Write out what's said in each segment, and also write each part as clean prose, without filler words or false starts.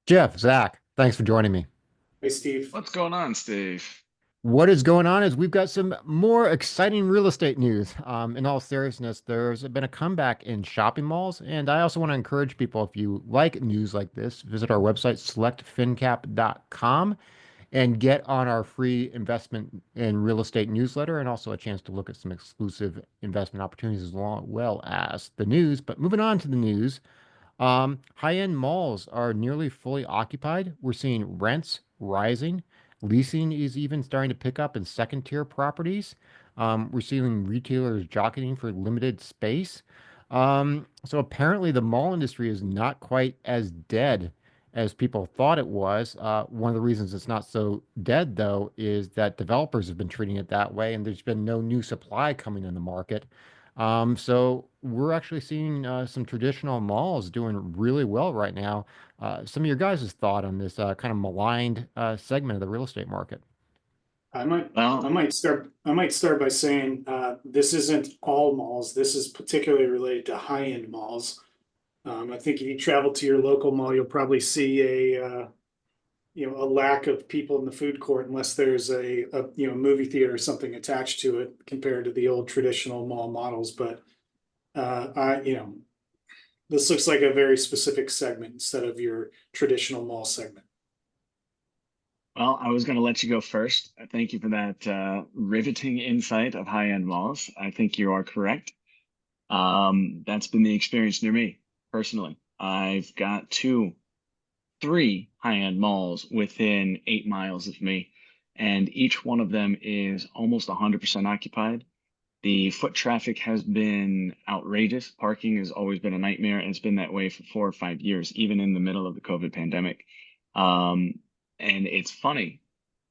Jeff, Zach, thanks for joining me. Hey, Steve. What's going on, Steve? What is going on is we've got some more exciting real estate news. In all seriousness, there's been a comeback in shopping malls, and I also want to encourage people, if you like news like this, visit our website, selectfincap.com, and get on our free investment in real estate newsletter, and also a chance to look at some exclusive investment opportunities as well as the news. But moving on to the news. High-end malls are nearly fully occupied. We're seeing rents rising. Leasing is even starting to pick up in second-tier properties. We're seeing retailers jockeying for limited space. So apparently the mall industry is not quite as dead as people thought it was. One of the reasons it's not so dead, though, is that developers have been treating it that way, and there's been no new supply coming in the market. So we're actually seeing some traditional malls doing really well right now. Some of your guys' thought on this kind of maligned segment of the real estate market. I might I Well, might start by saying this isn't all malls. This is particularly related to high-end malls. I think if you travel to your local mall, you'll probably see a lack of people in the food court unless there's a movie theater or something attached to it compared to the old traditional mall models. But I this looks like a very specific segment instead of your traditional mall segment. I was going to let you go first. Thank you for that riveting insight of high-end malls. I think you are correct. That's been the experience near me personally. I've got three high-end malls within 8 miles of me, and each one of them is almost 100% occupied. The foot traffic has been outrageous. Parking has always been a nightmare, and it's been that way for 4 or 5 years, even in the middle of the COVID pandemic. Um, and it's funny.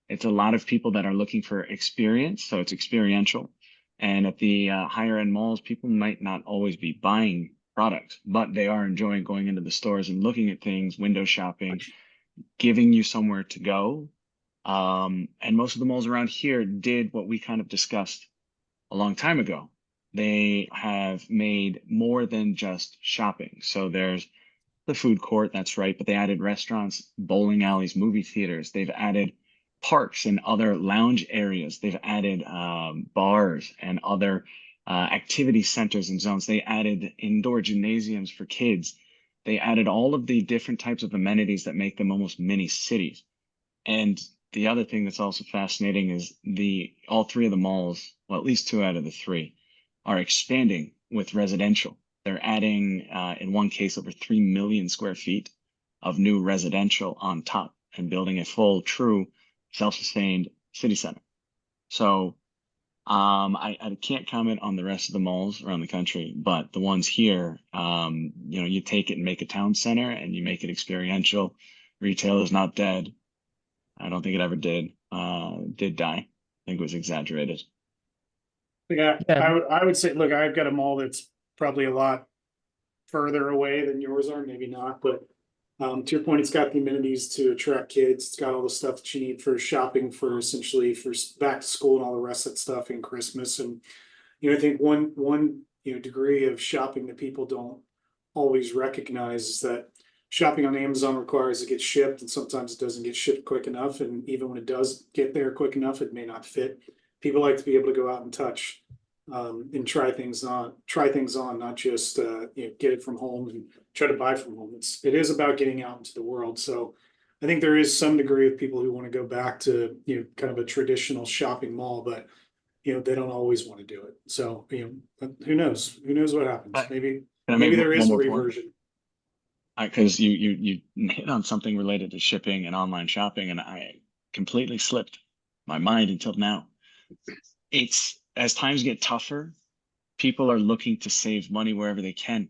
It's a lot of people that are looking for experience, so it's experiential. And at the higher end malls, people might not always be buying products, but they are enjoying going into the stores and looking at things, window shopping, giving you somewhere to go. And most of the malls around here did what we kind of discussed a long time ago. They have made more than just shopping. So there's the food court, that's right, but they added restaurants, bowling alleys, movie theaters. They've added parks and other lounge areas. They've added bars and other activity centers and zones. They added indoor gymnasiums for kids. They added all of the different types of amenities that make them almost mini cities. And the other thing that's also fascinating is the all three of the malls, well, at least two out of the three, are expanding with residential. They're adding, in one case, over 3 million square feet of new residential on top and building a full, true, self-sustained city center. So I can't comment on the rest of the malls around the country, but the ones here, you take it and make a town center and you make it experiential. Retail is not dead. I don't think it ever did. Did die. I think it was exaggerated. Yeah, Yeah, I would say, look, I've got a mall that's probably a lot further away than yours are, maybe not, but to your point, it's got the amenities to attract kids. It's got all the stuff that you need for shopping, for essentially for back to school and all the rest of that stuff and Christmas. And I think one degree of shopping that people don't always recognize is that shopping on Amazon requires it gets shipped, and sometimes it doesn't get shipped quick enough. And even when it does get there quick enough, it may not fit. People like to be able to go out and touch and try things on, not just get it from home and try to buy from home. It is about getting out into the world. So I think there is some degree of people who want to go back to kind of a traditional shopping mall, but they don't always want to do it. So who knows? Who knows what happens? But Maybe can I make maybe there one is a more point? reversion. Because you hit on something related to shipping and online shopping, and I completely slipped my mind until now. It's as times get tougher, people are looking to save money wherever they can.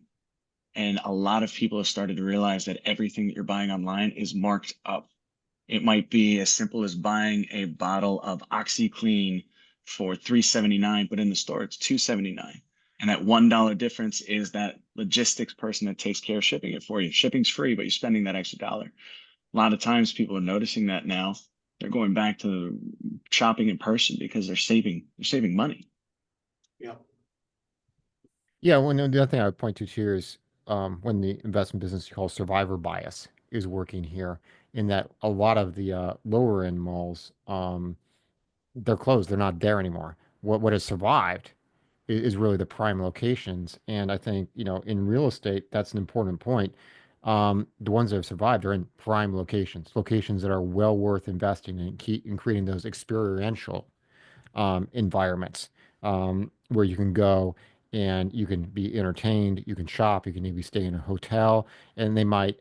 And a lot of people have started to realize that everything that you're buying online is marked up. It might be as simple as buying a bottle of OxyClean for $3.79, but in the store it's $2.79. And that $1 difference is that logistics person that takes care of shipping it for you. Shipping's free, but you're spending that extra dollar. A lot of times people are noticing that now. They're going back to shopping in person because they're saving money. Yeah. yeah. One the other thing I would point to here is when the investment business you call survivor bias. is working here in that a lot of the lower end malls, they're closed. They're not there anymore. What has survived is really the prime locations. And I think, in real estate, that's an important point. The ones that have survived are in prime locations, locations that are well worth investing in, keep in creating those experiential environments where you can go and you can be entertained, you can shop, you can maybe stay in a hotel, and they might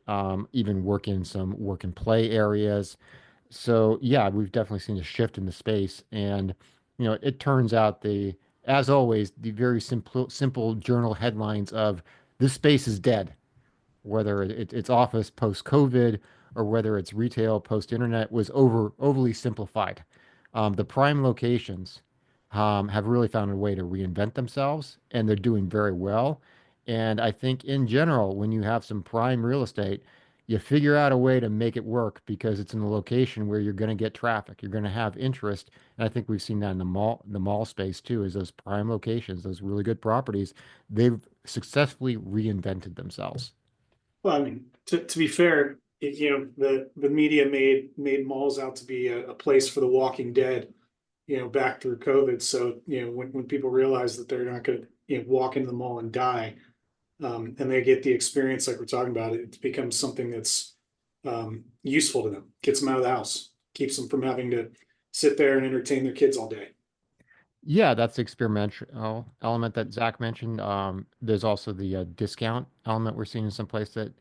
even work in some work and play areas. So yeah, we've definitely seen a shift in the space, and it turns out as always, the very simple journal headlines of this space is dead, whether it's office post COVID or whether it's retail post internet, was overly simplified. The prime locations have really found a way to reinvent themselves, and they're doing very well. And I think in general, when you have some prime real estate, you figure out a way to make it work because it's in a location where you're going to get traffic, you're going to have interest. And I think we've seen that in the mall space too, is those prime locations, those really good properties, they've successfully reinvented themselves. Well, I mean, to be fair, the media made malls out to be a place for the Walking Dead, back through COVID. So, when people realize that they're not going to, walk into the mall and die, and they get the experience like we're talking about, it becomes something that's useful to them, gets them out of the house, keeps them from having to sit there and entertain their kids all day. Yeah, that's the experimental element that Zach mentioned. There's also the discount element we're seeing in some place that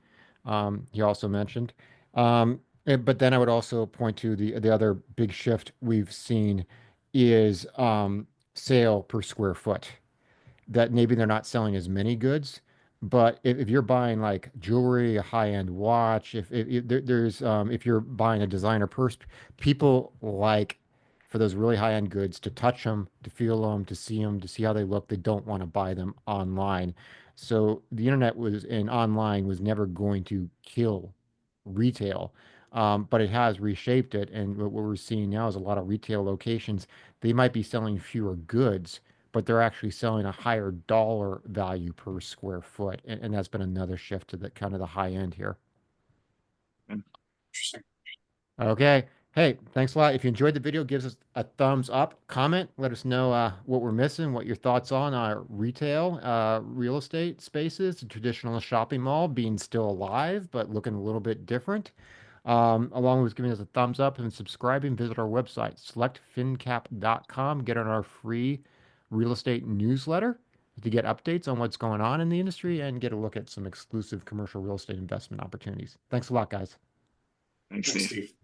he also mentioned. But then I would also point to the other big shift we've seen is sale per square foot, that maybe they're not selling as many goods. But if you're buying like jewelry, a high-end watch, if you're buying a designer purse, people like for those really high-end goods to touch them, to feel them, to see how they look. They don't want to buy them online. So the internet was and online was never going to kill retail, but it has reshaped it. And what we're seeing now is a lot of retail locations, they might be selling fewer goods, but they're actually selling a higher dollar value per square foot. And that's been another shift to the kind of the high end here. Interesting. Okay. Hey, thanks a lot. If you enjoyed the video, give us a thumbs up, comment, let us know what we're missing, what your thoughts on our retail, real estate spaces, the traditional shopping mall being still alive, but looking a little bit different. Along with giving us a thumbs up and subscribing, visit our website, selectfincap.com. Get on our free real estate newsletter to get updates on what's going on in the industry and get a look at some exclusive commercial real estate investment opportunities. Thanks a lot, guys. Thanks, Thanks, Steve. Steve.